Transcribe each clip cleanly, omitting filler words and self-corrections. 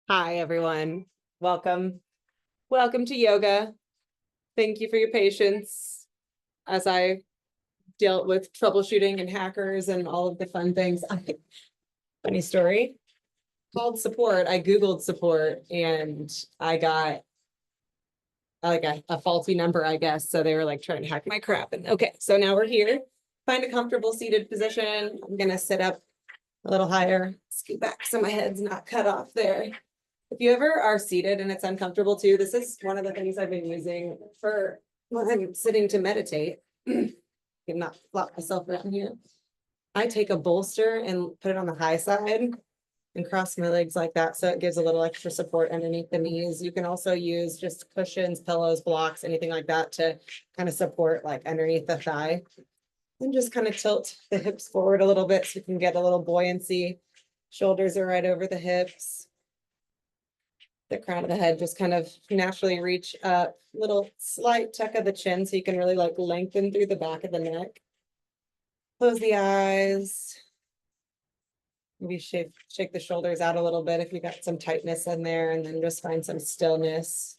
Hi, everyone. Welcome. Welcome to yoga. Thank you for your patience as I dealt with troubleshooting and hackers and all of the fun things. Funny story. Called support. I Googled support and I got like a faulty number, I guess. So they were like trying to hack my crap. And okay, so now we're here. Find a comfortable seated position. I'm gonna sit up a little higher, scoot back so my head's not cut off there. If you ever are seated and it's uncomfortable too, this is one of the things I've been using for when I'm sitting to meditate. Not flop myself around here. I take a bolster and put it on the high side and cross my legs like that. So it gives a little extra support underneath the knees. You can also use just cushions, pillows, blocks, anything like that to kind of support like underneath the thigh. And just kind of tilt the hips forward a little bit so you can get a little buoyancy. Shoulders are right over the hips. The crown of the head just kind of naturally reach up, little slight tuck of the chin so you can really like lengthen through the back of the neck. Close the eyes. Maybe shake the shoulders out a little bit if you got some tightness in there, and then just find some stillness.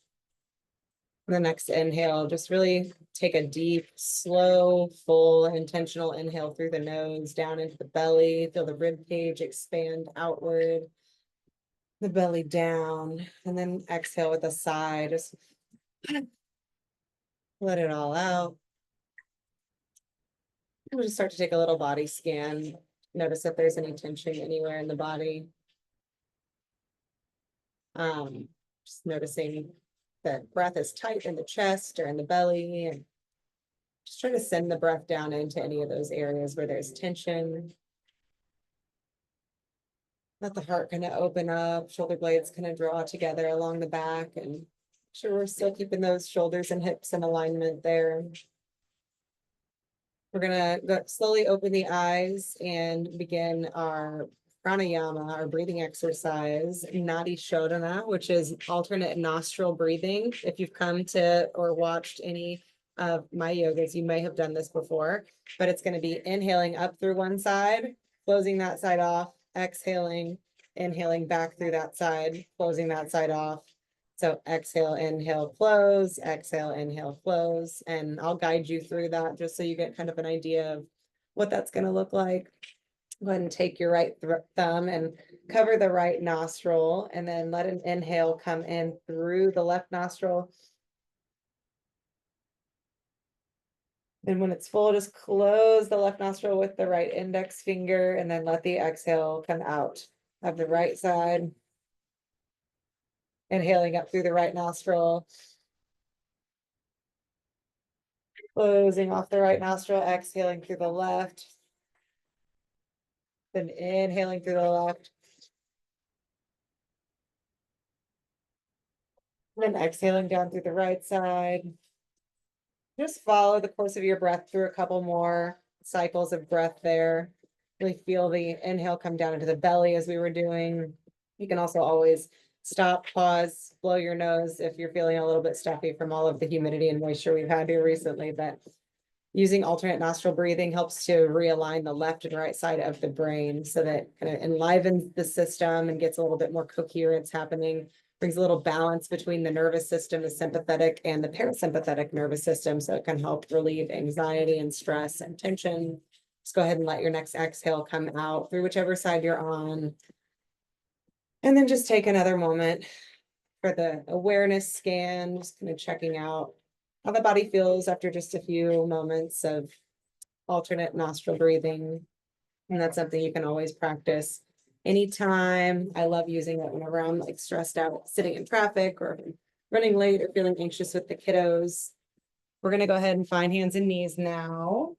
The next inhale, just really take a deep, slow, full, intentional inhale through the nose, down into the belly. Feel the rib cage expand outward. The belly down, and then exhale with a sigh. Just let it all out. We'll just start to take a little body scan. Notice if there's any tension anywhere in the body. Just noticing that breath is tight in the chest or in the belly, and just try to send the breath down into any of those areas where there's tension. Let the heart kind of open up, shoulder blades kind of draw together along the back, and make sure we're still keeping those shoulders and hips in alignment there. We're gonna go slowly open the eyes and begin our pranayama, our breathing exercise, Nadi Shodhana, which is alternate nostril breathing. If you've come to or watched any of my yogas, you may have done this before, but it's going to be inhaling up through one side, closing that side off, exhaling, inhaling back through that side, closing that side off. So exhale, inhale, close, exhale, inhale, close. And I'll guide you through that just so you get kind of an idea of what that's going to look like. Go ahead and take your right thumb and cover the right nostril, and then let an inhale come in through the left nostril. And when it's full, just close the left nostril with the right index finger, and then let the exhale come out of the right side. Inhaling up through the right nostril. Closing off the right nostril, exhaling through the left. Then inhaling through the left. Then exhaling down through the right side. Just follow the course of your breath through a couple more cycles of breath there. Really feel the inhale come down into the belly as we were doing. You can also always stop, pause, blow your nose if you're feeling a little bit stuffy from all of the humidity and moisture we've had here recently. But using alternate nostril breathing helps to realign the left and right side of the brain so that kind of enlivens the system and gets a little bit more coherence happening, brings a little balance between the nervous system, the sympathetic and the parasympathetic nervous system, so it can help relieve anxiety and stress and tension. Just go ahead and let your next exhale come out through whichever side you're on. And then just take another moment for the awareness scan, just kind of checking out how the body feels after just a few moments of alternate nostril breathing. And that's something you can always practice anytime. I love using it whenever I'm like stressed out, sitting in traffic or running late or feeling anxious with the kiddos. We're going to go ahead and find hands and knees now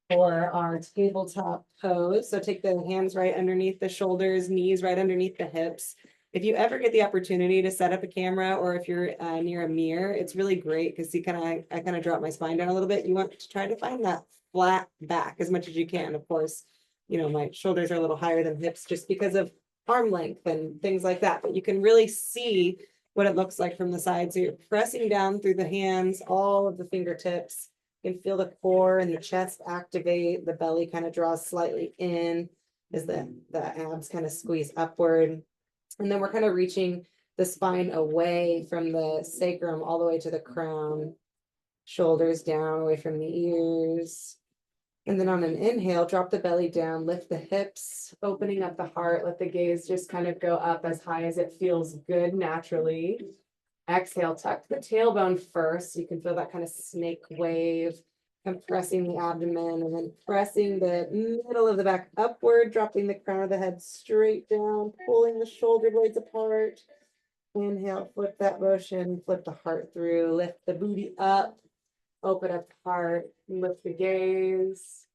for our tabletop pose. So take the hands right underneath the shoulders, knees right underneath the hips. If you ever get the opportunity to set up a camera, or if you're near a mirror, it's really great because I kind of drop my spine down a little bit. You want to try to find that flat back as much as you can. Of course, you know, my shoulders are a little higher than hips just because of arm length and things like that. But you can really see what it looks like from the side. So you're pressing down through the hands, all of the fingertips. You can feel the core and the chest activate. The belly kind of draws slightly in as the abs kind of squeeze upward. And then we're kind of reaching the spine away from the sacrum all the way to the crown, shoulders down away from the ears. And then on an inhale, drop the belly down, lift the hips, opening up the heart, let the gaze just kind of go up as high as it feels good naturally. Exhale, tuck the tailbone first. You can feel that kind of snake wave, compressing the abdomen and then pressing the middle of the back upward, dropping the crown of the head straight down, pulling the shoulder blades apart. Inhale, flip that motion, flip the heart through, lift the booty up, open up the heart, lift the gaze.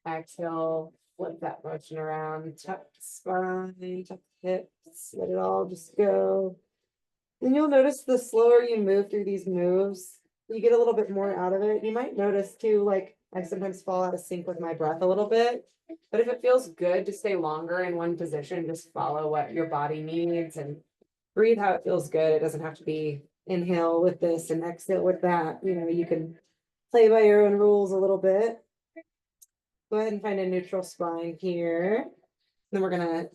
Exhale, flip that motion around, tuck the spine, tuck the hips, let it all just go. And you'll notice the slower you move through these moves, you get a little bit more out of it. You might notice too, like I sometimes fall out of sync with my breath a little bit, but if it feels good to stay longer in one position, just follow what your body needs and breathe how it feels good. It doesn't have to be inhale with this and exhale with that. You know, you can play by your own rules a little bit. Go ahead and find a neutral spine here. Then we're gonna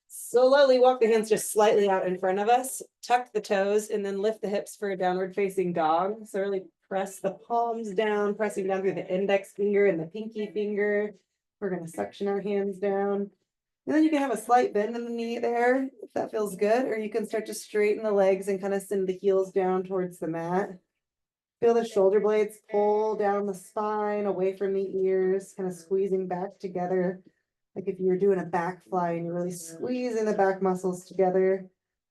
slowly walk the hands just slightly out in front of us, tuck the toes, and then lift the hips for a downward facing dog. So really press the palms down, pressing down through the index finger and the pinky finger. We're gonna suction our hands down. And then you can have a slight bend in the knee there, if that feels good, or you can start to straighten the legs and kind of send the heels down towards the mat. Feel the shoulder blades pull down the spine, away from the ears, kind of squeezing back together. Like if you're doing a back fly and you're really squeezing the back muscles together,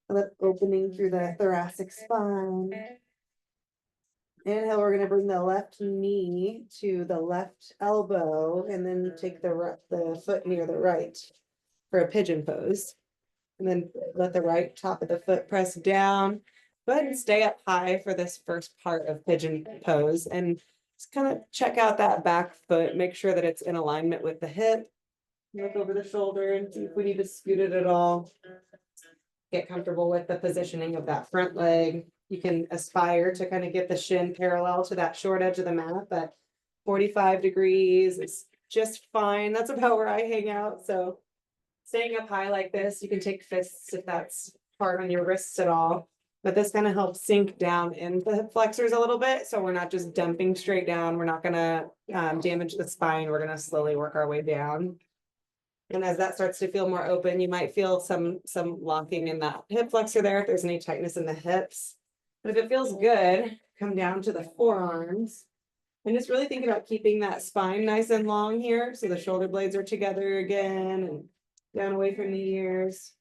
that opening through the thoracic spine. Inhale, we're going to bring the left knee to the left elbow and then take the foot near the right for a pigeon pose. And then let the right top of the foot press down. Go ahead and stay up high for this first part of pigeon pose and just kind of check out that back foot. Make sure that it's in alignment with the hip. Look over the shoulder and see if we need to scoot it at all. Get comfortable with the positioning of that front leg. You can aspire to kind of get the shin parallel to that short edge of the mat, but 45 degrees is just fine. That's about where I hang out. So staying up high like this, you can take fists if that's hard on your wrists at all. But this kind of helps sink down into the hip flexors a little bit. So we're not just dumping straight down. We're not going to damage the spine. We're going to slowly work our way down. And as that starts to feel more open, you might feel some locking in that hip flexor there if there's any tightness in the hips. But if it feels good, come down to the forearms. And just really think about keeping that spine nice and long here. So the shoulder blades are together again and down away from the ears.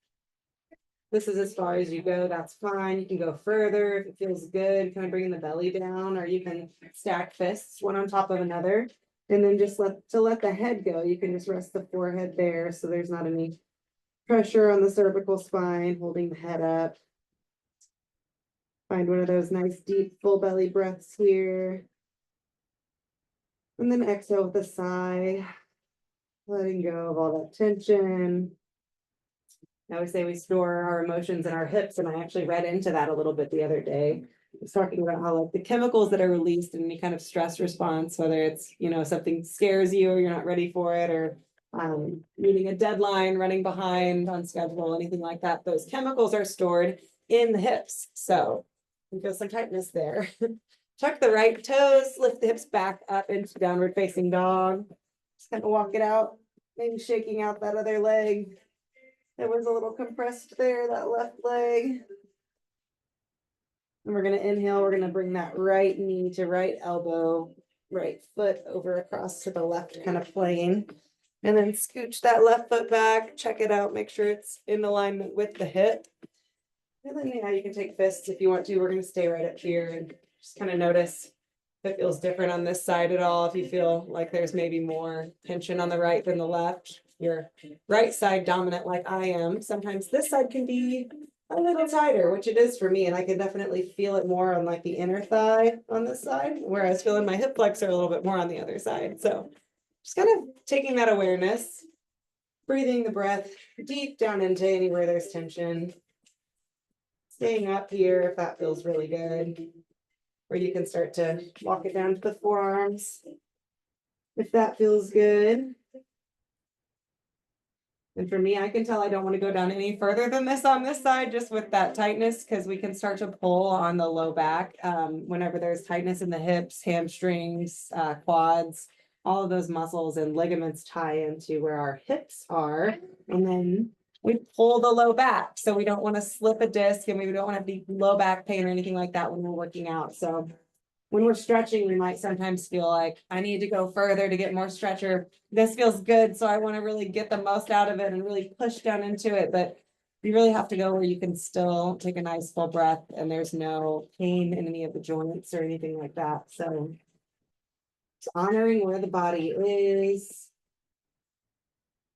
This is as far as you go, that's fine. You can go further if it feels good, kind of bringing the belly down, or you can stack fists one on top of another. And then just let the head go. You can just rest the forehead there so there's not any pressure on the cervical spine, holding the head up. Find one of those nice deep full belly breaths here. And then exhale with a sigh, letting go of all that tension. I always say we store our emotions in our hips, and I actually read into that a little bit the other day. I was talking about how like the chemicals that are released in any kind of stress response, whether it's, you know, something scares you or you're not ready for it, or meeting a deadline, running behind on schedule, anything like that, those chemicals are stored in the hips. So you feel some tightness there. Tuck the right toes, lift the hips back up into downward facing dog. Just kind of walk it out, maybe shaking out that other leg. It was a little compressed there, that left leg. And we're going to inhale. We're going to bring that right knee to right elbow, right foot over across to the left kind of plane. And then scooch that left foot back, check it out, make sure it's in alignment with the hip. And then yeah, you can take fists if you want to. We're going to stay right up here and just kind of notice if it feels different on this side at all. If you feel like there's maybe more tension on the right than the left, your right side dominant like I am. Sometimes this side can be a little tighter, which it is for me. And I can definitely feel it more on like the inner thigh on this side, whereas feeling my hip flexor a little bit more on the other side. So just kind of taking that awareness, breathing the breath deep down into anywhere there's tension. Staying up here if that feels really good. Or you can start to walk it down to the forearms if that feels good. And for me, I can tell I don't want to go down any further than this on this side, just with that tightness, because we can start to pull on the low back. Whenever there's tightness in the hips, hamstrings, quads, all of those muscles and ligaments tie into where our hips are. And then we pull the low back. So we don't want to slip a disc, and we don't want to be low back pain or anything like that when we're working out. So when we're stretching, we might sometimes feel like I need to go further to get more stretcher. This feels good, so I want to really get the most out of it and really push down into it. But you really have to go where you can still take a nice full breath and there's no pain in any of the joints or anything like that. So it's honoring where the body is.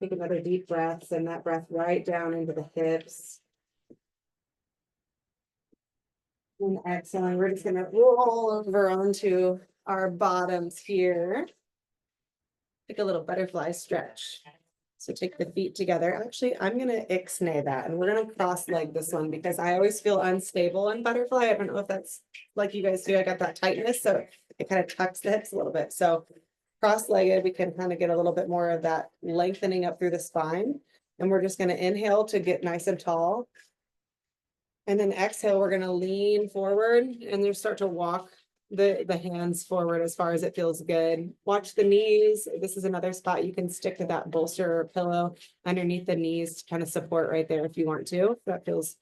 Take another deep breath, send that breath right down into the hips. And exhaling, we're just gonna roll over onto our bottoms here. Take a little butterfly stretch. So take the feet together. Actually, I'm gonna ixnay that, and we're gonna cross leg this one because I always feel unstable in butterfly. I don't know if that's like you guys do. I got that tightness, so it kind of tucks the hips a little bit. So cross-legged, we can kind of get a little bit more of that lengthening up through the spine. And we're just gonna inhale to get nice and tall. And then exhale, we're gonna lean forward and then start to walk the hands forward as far as it feels good. Watch the knees. This is another spot you can stick to that bolster or pillow underneath the knees to kind of support right there if you want to. If that feels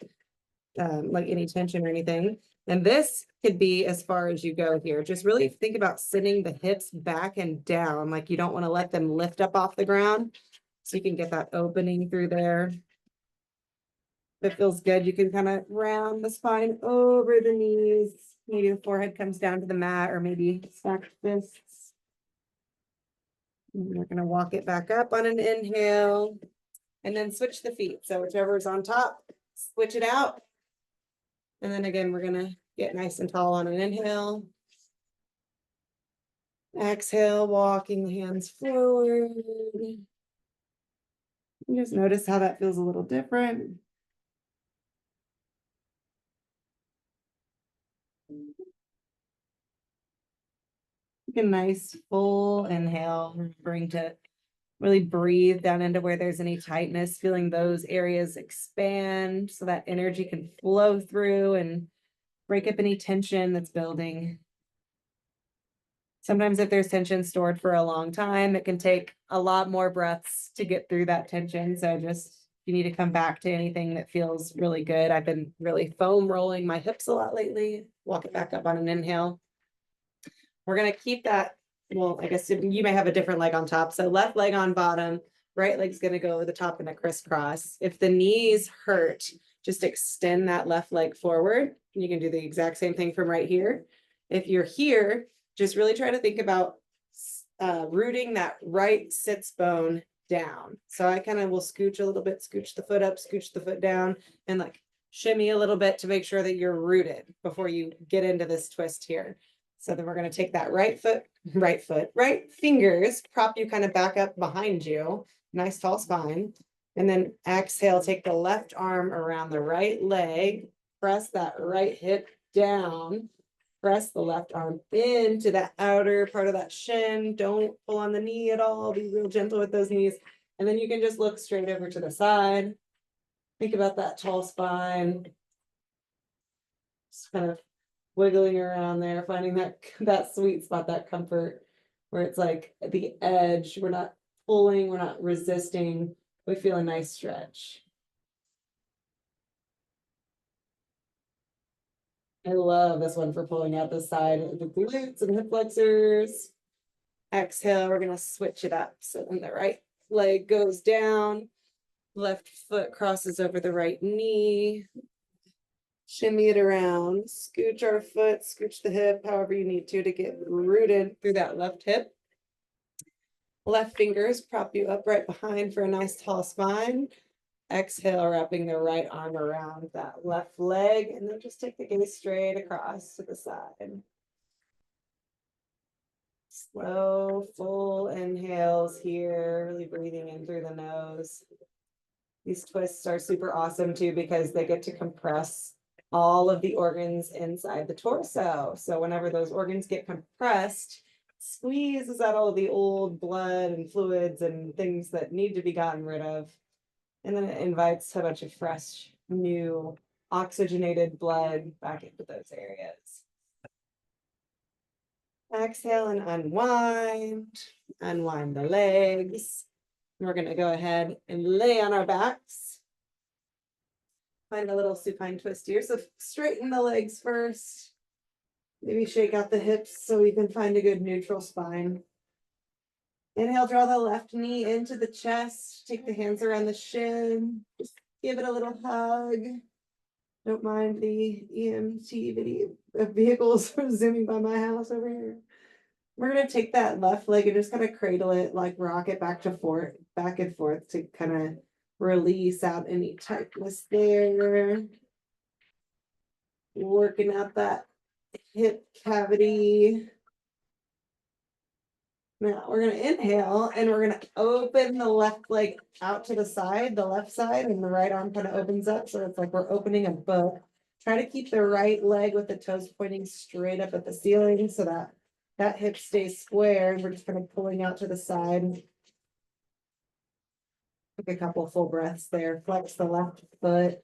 like any tension or anything. And this could be as far as you go here. Just really think about sitting the hips back and down, like you don't want to let them lift up off the ground. So you can get that opening through there. If it feels good, you can kind of round the spine over the knees. Maybe the forehead comes down to the mat, or maybe stack fists. And we're going to walk it back up on an inhale and then switch the feet. So whichever's on top, switch it out. And then again, we're going to get nice and tall on an inhale. Exhale, walking the hands forward. And just notice how that feels a little different. Take a nice full inhale, remembering to really breathe down into where there's any tightness, feeling those areas expand so that energy can flow through and break up any tension that's building. Sometimes if there's tension stored for a long time, it can take a lot more breaths to get through that tension. So just, you need to come back to anything that feels really good. I've been really foam rolling my hips a lot lately. Walk it back up on an inhale. We're going to keep that. Well, I guess you may have a different leg on top. So left leg on bottom, right leg's going to go over the top in a crisscross. If the knees hurt, just extend that left leg forward. You can do the exact same thing from right here. If you're here, just really try to think about rooting that right sits bone down. So I kind of will scooch a little bit, scooch the foot up, scooch the foot down, and like shimmy a little bit to make sure that you're rooted before you get into this twist here. So then we're going to take that right fingers, prop you kind of back up behind you, nice tall spine. And then exhale, take the left arm around the right leg, press that right hip down, press the left arm into that outer part of that shin. Don't pull on the knee at all. Be real gentle with those knees. And then you can just look straight over to the side. Think about that tall spine. Just kind of wiggling around there, finding that sweet spot, that comfort where it's like at the edge. We're not pulling, we're not resisting. We feel a nice stretch. I love this one for pulling out the side of the glutes and hip flexors. Exhale, we're going to switch it up. So then the right leg goes down, left foot crosses over the right knee. Shimmy it around, scooch our foot, scooch the hip, however you need to get rooted through that left hip. Left fingers prop you up right behind for a nice tall spine. Exhale, wrapping the right arm around that left leg, and then just take the gaze straight across to the side. Slow, full inhales here, really breathing in through the nose. These twists are super awesome too because they get to compress all of the organs inside the torso. So whenever those organs get compressed, squeezes out all of the old blood and fluids and things that need to be gotten rid of. And then it invites a bunch of fresh, new, oxygenated blood back into those areas. Exhale and unwind. Unwind the legs. We're going to go ahead and lay on our backs. Find a little supine twist here. So straighten the legs first. Maybe shake out the hips so we can find a good neutral spine. Inhale, draw the left knee into the chest. Take the hands around the shin. Just give it a little hug. Don't mind the EMT vehicles zooming by my house over here. We're going to take that left leg and just kind of cradle it, like rock it back and forth to kind of release out any tightness there. Working out that hip cavity. Now we're going to inhale and we're going to open the left leg out to the side, the left side, and the right arm kind of opens up. So it's like we're opening a book. Try to keep the right leg with the toes pointing straight up at the ceiling so that that hip stays square. We're just kind of pulling out to the side. Take a couple full breaths there. Flex the left foot.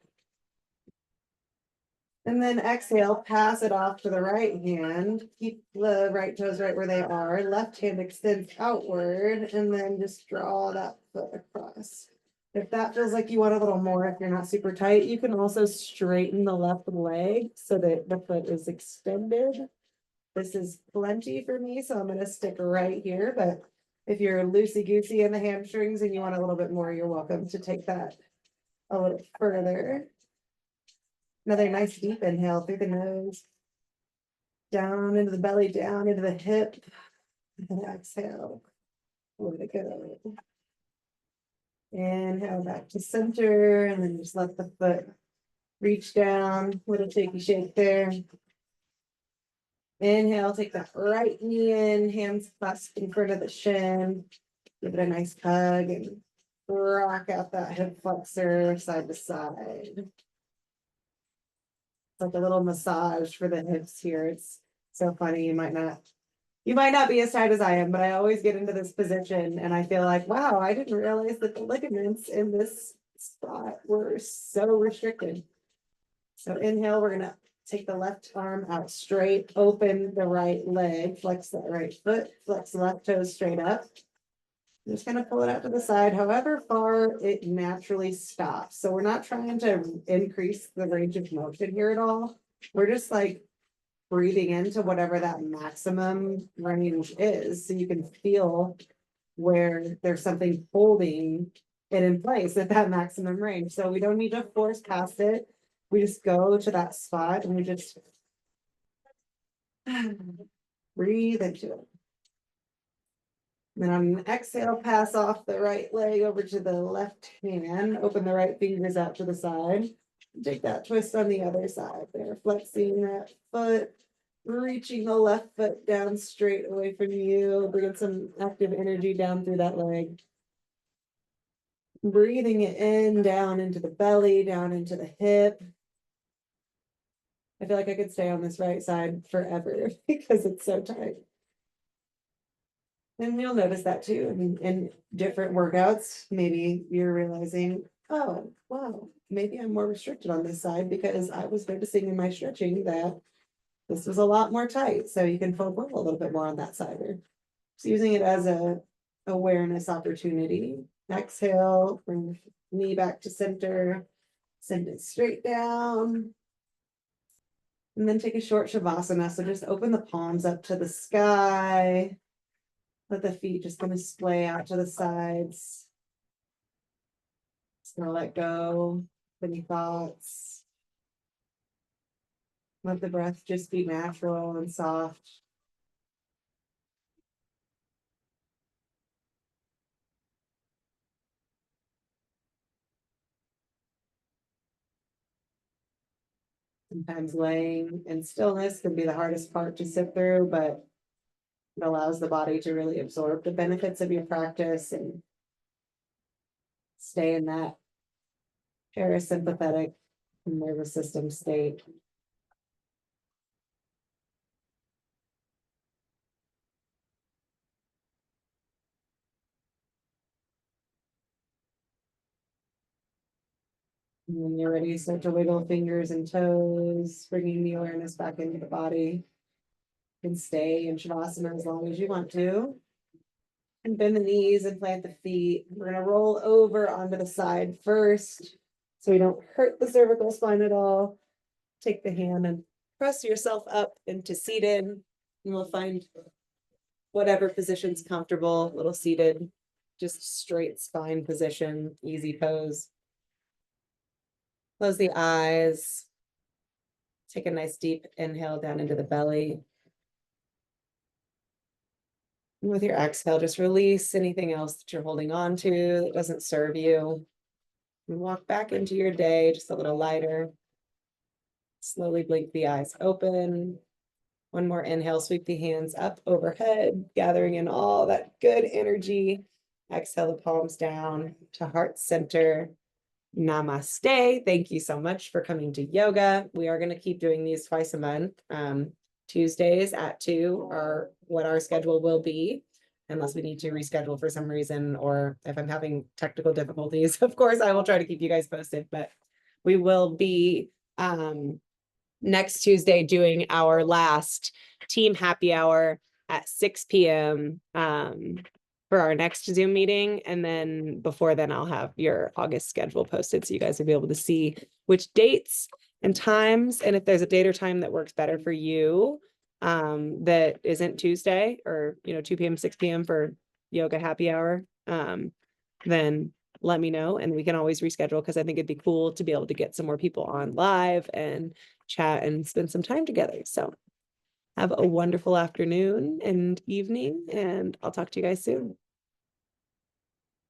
And then exhale, pass it off to the right hand. Keep the right toes right where they are. Left hand extends outward and then just draw that foot across. If that feels like you want a little more, if you're not super tight, you can also straighten the left leg so that the foot is extended. This is plenty for me, so I'm going to stick right here. But if you're loosey-goosey in the hamstrings and you want a little bit more, you're welcome to take that a little further. Another nice deep inhale through the nose. Down into the belly, down into the hip. And exhale. Way to go. Inhale back to center, and then just let the foot reach down. Little shaky shake there. Inhale, take that right knee in, hands clasped in front of the shin. Give it a nice hug and rock out that hip flexor side to side. It's like a little massage for the hips here. It's so funny. You might not be as tight as I am, but I always get into this position and I feel like, wow, I didn't realize that the ligaments in this spot were so restricted. So inhale, we're gonna take the left arm out straight, open the right leg, flex that right foot, flex the left toes straight up. I'm just gonna pull it out to the side, however far it naturally stops. So we're not trying to increase the range of motion here at all. We're just like breathing into whatever that maximum range is. So you can feel where there's something holding it in place at that maximum range. So we don't need to force past it. We just go to that spot and we just breathe into it. Then on an exhale, pass off the right leg over to the left hand. Open the right fingers out to the side. Take that twist on the other side there. Flexing that foot. Reaching the left foot down straight away from you. Bringing some active energy down through that leg. Breathing it in, down into the belly, down into the hip. I feel like I could stay on this right side forever because it's so tight. And you'll notice that too. I mean, in different workouts, maybe you're realizing, oh, wow, maybe I'm more restricted on this side because I was noticing in my stretching that this was a lot more tight. So you can focus a little bit more on that side. Or just using it as a awareness opportunity. Exhale, bring knee back to center, send it straight down. And then take a short shavasana. So just open the palms up to the sky. Let the feet just kind of splay out to the sides. Just gonna let go of any thoughts. Let the breath just be natural and soft. Sometimes laying in stillness can be the hardest part to sit through, but it allows the body to really absorb the benefits of your practice and stay in that parasympathetic nervous system state. And when you're ready, start to wiggle fingers and toes, bringing the awareness back into the body. You can stay in Shavasana as long as you want to. And bend the knees and plant the feet. We're going to roll over onto the side first so we don't hurt the cervical spine at all. Take the hand and press yourself up into seated. And we'll find whatever position's comfortable, a little seated, just straight spine position, easy pose. Close the eyes. Take a nice deep inhale down into the belly. And with your exhale, just release anything else that you're holding on to that doesn't serve you. And walk back into your day just a little lighter. Slowly blink the eyes open. One more inhale, sweep the hands up overhead, gathering in all that good energy. Exhale the palms down to heart center. Namaste. Thank you so much for coming to yoga. We are going to keep doing these twice a month. Tuesdays at 2 are what our schedule will be, unless we need to reschedule for some reason, or if I'm having technical difficulties, of course, I will try to keep you guys posted, but we will be next Tuesday doing our last team happy hour at 6 p.m. For our next Zoom meeting. And then before then, I'll have your August schedule posted so you guys will be able to see which dates and times. And if there's a date or time that works better for you, that isn't Tuesday or, 2 p.m., 6 p.m. for yoga happy hour, then let me know and we can always reschedule because I think it'd be cool to be able to get some more people on live and chat and spend some time together. So have a wonderful afternoon and evening, and I'll talk to you guys soon.